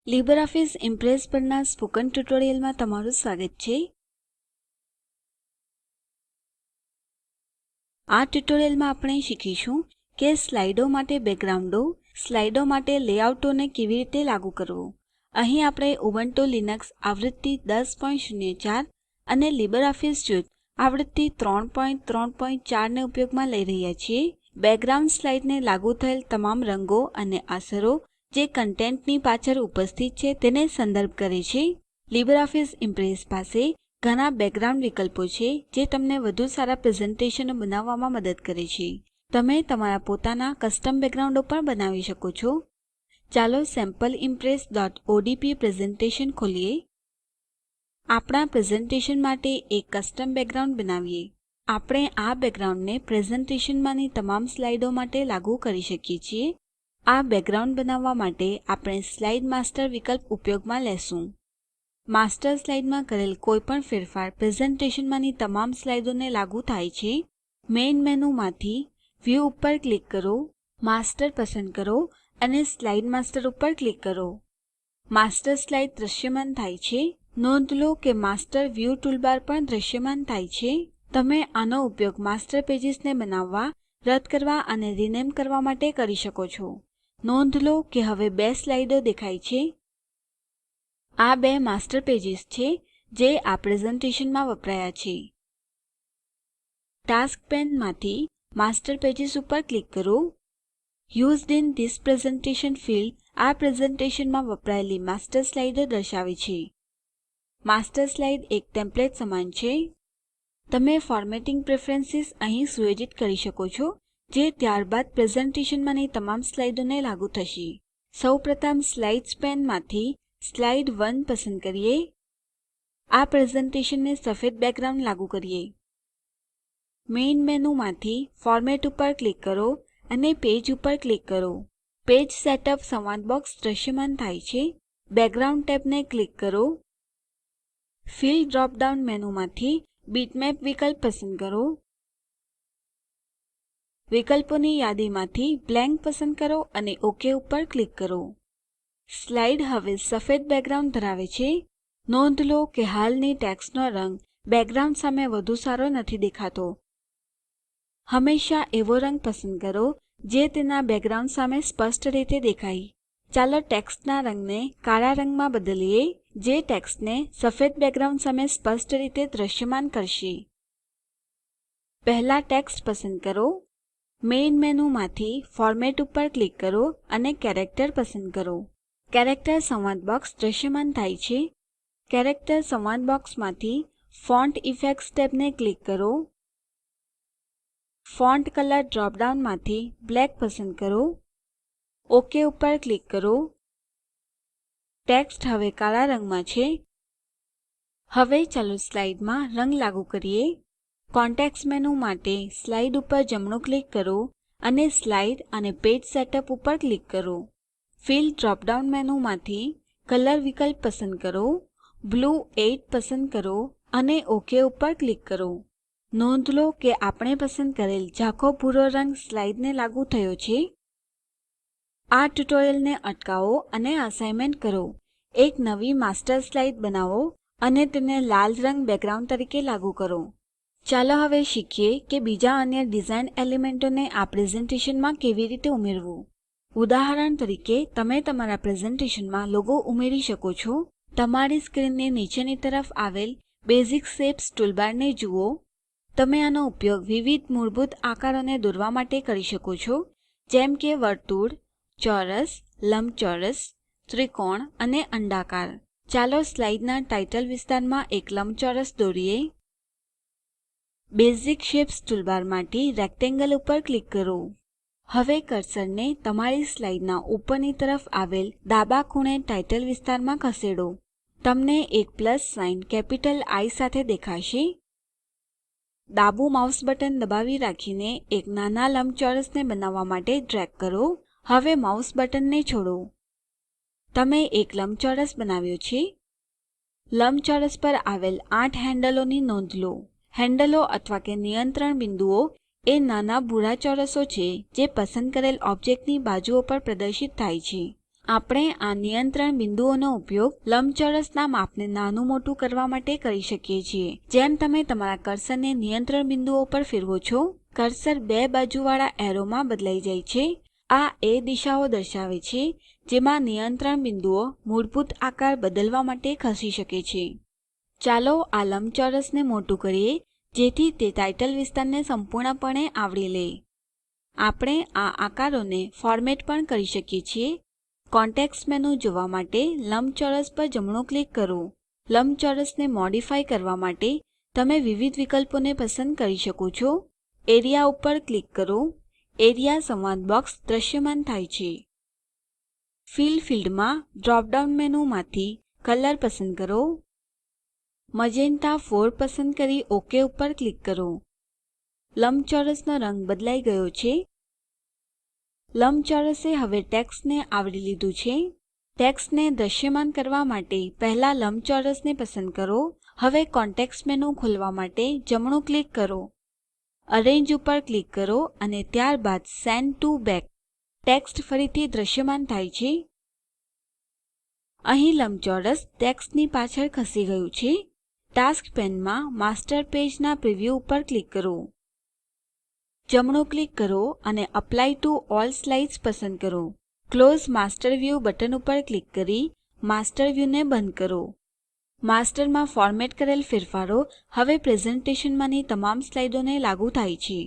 LibreOffice Impress પરના spoken ટ્યુટોરિયલમાં તમારું સ્વાગત છે. આ ટ્યુટોરિયલમાં આપણે શીખીશું કે સ્લાઇડો માટે બેકગ્રાઉન્ડો, સ્લાઇડો માટે લેઆઉટોને કેવી રીતે લાગુ કરવું. અહીં આપણે ઉબુન્ટુ લિનક્સ આવૃત્તિ 1004 અને લીબરઓફિસ સ્યુટ આવૃત્તિ 334 ને ઉપયોગમાં લઈ રહ્યા છીએ. બેકગ્રાઉન્ડ સ્લાઇડને લાગુ થયેલ તમામ રંગો અને અસરો જે કન્ટેન્ટની પાછળ ઉપસ્થિત છે તેને સંદર્ભ કરે છે. લીબરઓફિસ ઇમ્પ્રેસ પાસે ઘણા બેકગ્રાઉન્ડ વિકલ્પો છે જે તમને વધુ સારા પ્રેઝેન્ટેશનો બનાવવામાં મદદ કરે છે. તમે તમારા પોતાના કસ્ટમ બેકગ્રાઉન્ડો પણ બનાવી શકો છો. ચાલો sampleimpress.odp પ્રેઝેન્ટેશન ખોલીએ. આપણા પ્રેઝેન્ટેશન માટે એક કસ્ટમ બેકગ્રાઉન્ડ બનાવીએ. આપણે આ બેકગ્રાઉન્ડને પ્રેઝેન્ટેશનમાંની તમામ સ્લાઇડો માટે લાગુ કરી શકીએ છીએ. આ બેકગ્રાઉન્ડ બનાવવા માટે આપણે સ્લાઇડ માસ્ટર વિકલ્પ ઉપયોગમાં લેશું. માસ્ટર સ્લાઇડમાં કરેલ કોઈપણ ફેરફાર પ્રેઝેન્ટેશનમાંની તમામ સ્લાઇડોને લાગુ થાય છે. મેઇન મેનૂમાંથી વ્યૂ ઉપર ક્લિક કરો, માસ્ટર પસંદ કરો અને સ્લાઇડ માસ્ટર ઉપર ક્લિક કરો. માસ્ટર સ્લાઇડ દ્રશ્યમાન થાય છે. નોંધ લો કે માસ્ટર વ્યૂ ટૂલબાર પણ દ્રશ્યમાન થાય છે. તમે આનો ઉપયોગ માસ્ટર પેજીસને બનાવવા, રદ કરવા અને રીનેમ કરવા માટે કરી શકો છો. નોંધ લો કે હવે બે સ્લાઇડો દેખાય છે. આ બે માસ્ટર પેજીસ છે જે આ પ્રેઝેન્ટેશનમાં વપરાયા છે. ટાસ્ક પેનમાંથી માસ્ટર પેજીસ ઉપર ક્લિક કરો. Used in this presentation field આ પ્રેઝેન્ટેશનમાં વપરાયેલી માસ્ટર સ્લાઇડો દર્શાવે છે. માસ્ટર સ્લાઇડ એક ટેમ્પલેટ સમાન છે. તમે ફોર્મેટિંગ પ્રેફરન્સીસ અહીં સુયોજિત કરી શકો છો જે ત્યારબાદ પ્રેઝેન્ટેશનમાંની તમામ સ્લાઇડોને લાગુ થશે. સૌપ્રથમ સ્લાઇડ્સ પેનમાંથી સ્લાઇડ 1 પસંદ કરીએ. આ પ્રેઝેન્ટેશનને સફેદ બેકગ્રાઉન્ડ લાગુ કરીએ. મેઇન મેનૂમાંથી ફોર્મેટ ઉપર ક્લિક કરો અને પેજ ઉપર ક્લિક કરો. પેજ સેટઅપ સંવાદ બોક્સ દ્રશ્યમાન થાય છે. બેકગ્રાઉન્ડ ટેબને ક્લિક કરો. ફિલ ડ્રોપ ડાઉન મેનૂમાંથી બીટમેપ વિકલ્પ પસંદ કરો. વિકલ્પોની યાદીમાંથી બ્લેન્ક પસંદ કરો અને OK ઉપર ક્લિક કરો. સ્લાઇડ હવે સફેદ બેકગ્રાઉન્ડ ધરાવે છે. નોંધ લો કે હાલની ટેક્સ્ટનો રંગ બેકગ્રાઉન્ડ સામે વધુ સારો નથી દેખાતો. હંમેશા એવો રંગ પસંદ કરો જે તેના બેકગ્રાઉન્ડ સામે સ્પષ્ટ રીતે દેખાય. ચાલો ટેક્સ્ટના રંગને કાળા રંગમાં બદલીએ જે ટેક્સ્ટને સફેદ બેકગ્રાઉન્ડ સામે સ્પષ્ટ રીતે દ્રશ્યમાન કરશે. પહેલા ટેક્સ્ટ પસંદ કરો. મેઇન મેનૂમાંથી ફોર્મેટ ઉપર ક્લિક કરો અને કેરેક્ટર પસંદ કરો. કેરેક્ટર સંવાદ બોક્સ દ્રશ્યમાન થાય છે. કેરેક્ટર સંવાદ બોક્સમાંથી ફોન્ટ ઇફેક્ટ્સ ટેબને ક્લિક કરો. ફોન્ટ કલર ડ્રોપ ડાઉનમાંથી બ્લેક પસંદ કરો. OK ઉપર ક્લિક કરો. ટેક્સ્ટ હવે કાળા રંગમાં છે. હવે ચાલો સ્લાઇડમાં રંગ લાગુ કરીએ. કોન્ટેક્સ્ટ મેનૂ માટે સ્લાઇડ ઉપર જમણું ક્લિક કરો અને સ્લાઇડ અને પેજ સેટઅપ ઉપર ક્લિક કરો. ફિલ ડ્રોપ ડાઉન મેનૂમાંથી કલર વિકલ્પ પસંદ કરો. બ્લૂ 8 પસંદ કરો અને OK ઉપર ક્લિક કરો. નોંધ લો કે આપણે પસંદ કરેલ ઝાંખો ભૂરો રંગ સ્લાઇડને લાગુ થયો છે. આ ટ્યુટોરીયલને અટકાવો અને અસાઇનમેન્ટ કરો. એક નવી માસ્ટર સ્લાઇડ બનાવો અને તેને લાલ રંગ બેકગ્રાઉન્ડ તરીકે લાગુ કરો. ચાલો હવે શીખીએ કે બીજા અન્ય ડિઝાઇન એલિમેન્ટોને આ પ્રેઝેન્ટેશનમાં કેવી રીતે ઉમેરવું. ઉદાહરણ તરીકે તમે તમારા પ્રેઝેન્ટેશનમાં લોગો ઉમેરી શકો છો. તમારી સ્ક્રીનની નીચેની તરફ આવેલ બેઝિક શેપ્સ ટૂલબારને જુઓ. તમે આનો ઉપયોગ વિવિધ મૂળભૂત આકારોને દોરવા માટે કરી શકો છો જેમ કે વર્તુળ, ચોરસ, લંબચોરસ, ત્રિકોણ અને અંડાકાર. ચાલો સ્લાઇડના ટાઇટલ વિસ્તારમાં એક લંબચોરસ દોરીએ. બેઝિક શેપ્સ ટૂલબારમાંથી રેક્ટેંગલ ઉપર ક્લિક કરો. હવે કર્સરને તમારી સ્લાઇડના ઉપરની તરફ આવેલ ડાબા ખૂણે ટાઇટલ વિસ્તારમાં ખસેડો. તમને એક પ્લસ સાઇન કેપિટલ આઇ સાથે દેખાશે. ડાબું માઉસ બટન દબાવી રાખીને એક નાના લંબચોરસને બનાવવા માટે ડ્રેગ કરો. હવે માઉસ બટનને છોડો. તમે એક લંબચોરસ બનાવ્યો છે. લંબચોરસ પર આવેલ 8 હેન્ડલોની નોંધ લો. હેન્ડલો અથવા કે નિયંત્રણ બિંદુઓ એ નાના ભૂરા ચોરસો છે જે પસંદ કરેલ ઓબ્જેક્ટની બાજુઓ પર પ્રદર્શિત થાય છે. આપણે આ નિયંત્રણ બિંદુઓનો ઉપયોગ લંબચોરસના માપને નાનું મોટું કરવા માટે કરી શકીએ છીએ. જેમ તમે તમારા કર્સરને નિયંત્રણ બિંદુઓ પર ફેરવો છો, કર્સર બે બાજુવાળા એરોમાં બદલાઈ જાય છે. આ એ દિશાઓ દર્શાવે છે જેમાં નિયંત્રણ બિંદુઓ મૂળભૂત આકાર બદલવા માટે ખસી શકે છે. ચાલો આ લંબચોરસને મોટું કરીએ જેથી તે ટાઇટલ વિસ્તારને સંપૂર્ણપણે આવરી લે. આપણે આ આકારોને ફોર્મેટ પણ કરી શકીએ છીએ. કોન્ટેક્સ્ટ મેનુ જોવા માટે લંબચોરસ પર જમણું ક્લિક કરો. લંબચોરસને મોડિફાય કરવા માટે તમે વિવિધ વિકલ્પોને પસંદ કરી શકો છો. એરિયા ઉપર ક્લિક કરો. એરિયા સંવાદ બોક્સ દ્રશ્યમાન થાય છે. ફિલ ફિલ્ડમાં ડ્રોપ ડાઉન મેનુમાંથી કલર પસંદ કરો. મજેન્ટા 4 પસંદ કરી ઓક ઉપર ક્લિક કરો. લંબચોરસનો રંગ બદલાઈ ગયો છે. લંબચોરસે હવે ટેક્સ્ટને આવરી લીધું છે. ટેક્સ્ટને દ્રશ્યમાન કરવા માટે પહેલા લંબચોરસને પસંદ કરો. હવે કોન્ટેક્સ્ટ મેનુ ખોલવા માટે જમણું ક્લિક કરો. અરેન્જ ઉપર ક્લિક કરો અને ત્યારબાદ સેન્ડ ટુ બેક. ટેક્સ્ટ ફરીથી દ્રશ્યમાન થાય છે. અહીં લંબચોરસ ટેક્સ્ટની પાછળ ખસી ગયું છે. ટાસ્ક પેનમાં માસ્ટર પેજના પ્રિવ્યૂ ઉપર ક્લિક કરો. જમણું ક્લિક કરો અને એપ્લાય ટુ ઓલ સ્લાઇડ્સ પસંદ કરો. ક્લોઝ માસ્ટર વ્યૂ બટન ઉપર ક્લિક કરી માસ્ટર વ્યૂને બંધ કરો. માસ્ટરમાં ફોર્મેટ કરેલ ફેરફારો હવે પ્રેઝેન્ટેશનમાંની તમામ સ્લાઇડોને લાગુ થાય છે.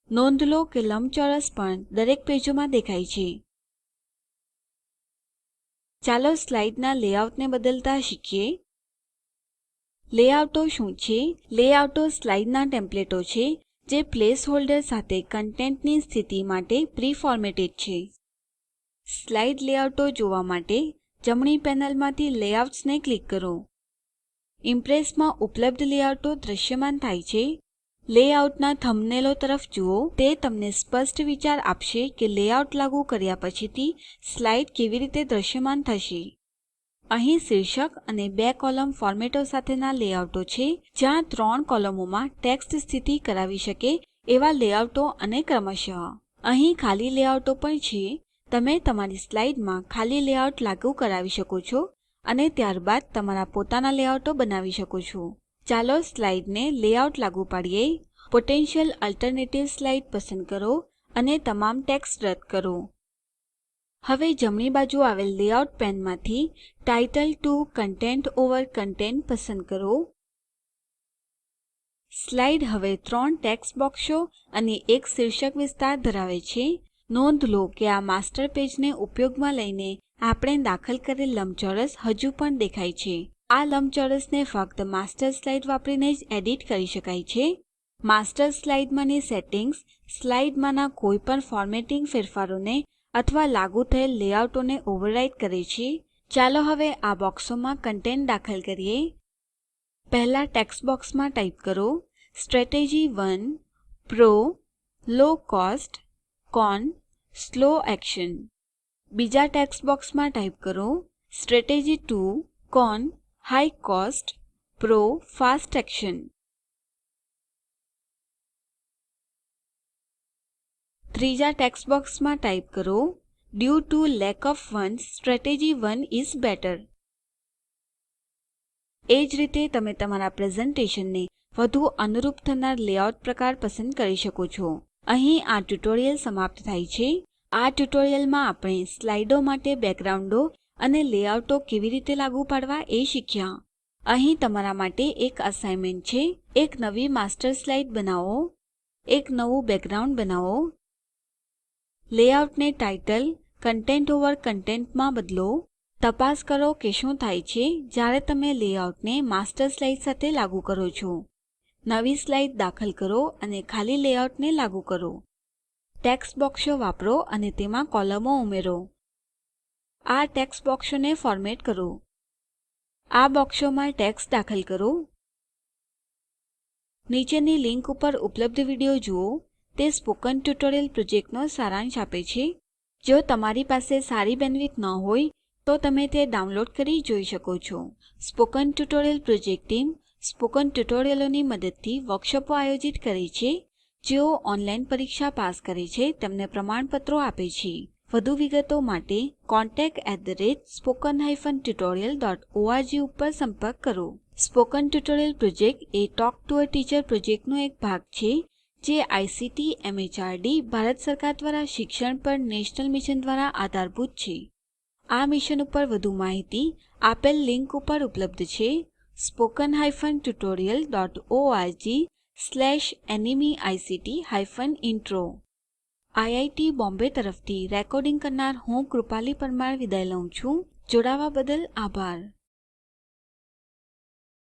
નોંધ લો કે લંબચોરસ પણ દરેક પેજોમાં દેખાય છે. ચાલો સ્લાઇડના લેઆઉટને બદલતા શીખીએ. લેઆઉટો શું છે? લેઆઉટો સ્લાઇડના ટેમ્પલેટો છે જે પ્લેસ હોલ્ડર સાથે કન્ટેન્ટની સ્થિતિ માટે પ્રી-ફોર્મેટેડ છે. સ્લાઇડ લેઆઉટો જોવા માટે જમણી પેનલમાંથી લેઆઉટ્સને ક્લિક કરો. ઇમ્પ્રેસમાં ઉપલબ્ધ લેઆઉટો દ્રશ્યમાન થાય છે. લેઆઉટના થંબનેલો તરફ જુઓ. તે તમને સ્પષ્ટ વિચાર આપશે કે લેઆઉટ લાગુ કર્યા પછીથી સ્લાઇડ કેવી રીતે દ્રશ્યમાન થશે. અહીં શીર્ષક અને 2 કોલમ ફોર્મેટો સાથેના લેઆઉટો છે જ્યાં 3 કોલમોમાં ટેક્સ્ટ સ્થિતિ કરાવી શકે એવા લેઆઉટો અને ક્રમશઃ. અહીં ખાલી લેઆઉટો પણ છે. તમે તમારી સ્લાઇડમાં ખાલી લેઆઉટ લાગુ કરાવી શકો છો અને ત્યારબાદ તમારા પોતાના લેઆઉટો બનાવી શકો છો. ચાલો સ્લાઇડને લેઆઉટ લાગુ પાડીએ. પોટેન્શિયલ અલ્ટરનેટિવ સ્લાઇડ પસંદ કરો અને તમામ ટેક્સ્ટ રદ કરો. હવે જમણી બાજુ આવેલ લેઆઉટ પેનમાંથી title to content over content પસંદ કરો. સ્લાઇડ હવે 3 ટેક્સ્ટ બોક્સો અને એક શીર્ષક વિસ્તાર ધરાવે છે. નોંધ લો કે આ માસ્ટર પેજને ઉપયોગમાં લઈને આપણે દાખલ કરેલ લંબચોરસ હજુ પણ દેખાય છે. આ લંબચોરસને ફક્ત માસ્ટર સ્લાઇડ વાપરીને જ એડિટ કરી શકાય છે. માસ્ટર સ્લાઇડમાંની સેટિંગ્સ સ્લાઇડમાંના કોઈપણ ફોર્મેટિંગ ફેરફારોને અથવા લાગુ થયેલ લેઆઉટોને ઓવરરાઇડ કરે છે. ચાલો હવે આ બોક્સોમાં કન્ટેન્ટ દાખલ કરીએ. પહેલા ટેક્સ્ટ બોક્સમાં ટાઇપ કરો strategy 1 pro low cost con slow action. બીજા ટેક્સ્ટ બોક્સમાં ટાઇપ કરો strategy 2 con high cost pro fast action. ત્રીજા ટેક્સ્ટ બોક્સમાં ટાઇપ કરો due to lack of funds strategy 1 is better. એ જ રીતે તમે તમારા પ્રેઝેન્ટેશનને વધુ અનુરૂપ થનાર લેઆઉટ પ્રકાર પસંદ કરી શકો છો. અહીં આ ટ્યુટોરીયલ સમાપ્ત થાય છે. આ ટ્યુટોરીયલમાં આપણે સ્લાઇડો માટે બેકગ્રાઉન્ડો અને લેઆઉટો કેવી રીતે લાગુ પાડવા એ શીખ્યા. અહીં તમારા માટે એક અસાઇનમેન્ટ છે. એક નવી માસ્ટર સ્લાઇડ બનાવો. એક નવું બેકગ્રાઉન્ડ બનાવો. લેઆઉટને ટાઇટલ કન્ટેન્ટ ઓવર કન્ટેન્ટમાં બદલો. તપાસ કરો કે શું થાય છે જ્યારે તમે લેઆઉટને માસ્ટર સ્લાઇડ સાથે લાગુ કરો છો. નવી સ્લાઇડ દાખલ કરો અને ખાલી લેઆઉટને લાગુ કરો. ટેક્સ્ટ બોક્સો વાપરો અને તેમાં કોલમો ઉમેરો. આ ટેક્સ્ટ બોક્સોને ફોર્મેટ કરો. આ બોક્સોમાં ટેક્સ્ટ દાખલ કરો. નીચેની લિંક ઉપર ઉપલબ્ધ વિડીયો જુઓ. તે સ્પોકન ટ્યુટોરિયલ પ્રોજેક્ટનો સારાંશ આપે છે. જો તમારી પાસે સારી બેન્ડવિડ્થ ન હોય તો તમે તે ડાઉનલોડ કરી જોઈ શકો છો. Spoken tutorial project team spoken ટ્યુટોરિયલોની મદદથી વર્કશોપો આયોજિત કરે છે. જેઓ ઓનલાઈન પરીક્ષા પાસ કરે છે તેમને પ્રમાણપત્રો આપે છે. વધુ વિગતો માટે contact@spoken-tutorial.org ઉપર સંપર્ક કરો. Spoken tutorial project A talk to a teacher પ્રોજેક્ટનો એક ભાગ છે જે આઇસીટી એમએચઆરડી ભારત સરકાર દ્વારા શિક્ષણ પર નેશનલ મિશન દ્વારા આધારભૂત છે. આ મિશન ઉપર વધુ માહિતી આપેલ લીંક ઉપર ઉપલબ્ધ છે. spoken-tutorial.org/nmeict-intro આઈઆઈટી બોમ્બે તરફથી રેકોર્ડિંગ કરનાર હું કૃપાલી પરમાર વિદાય લઉં છું. જોડાવા બદલ આભાર.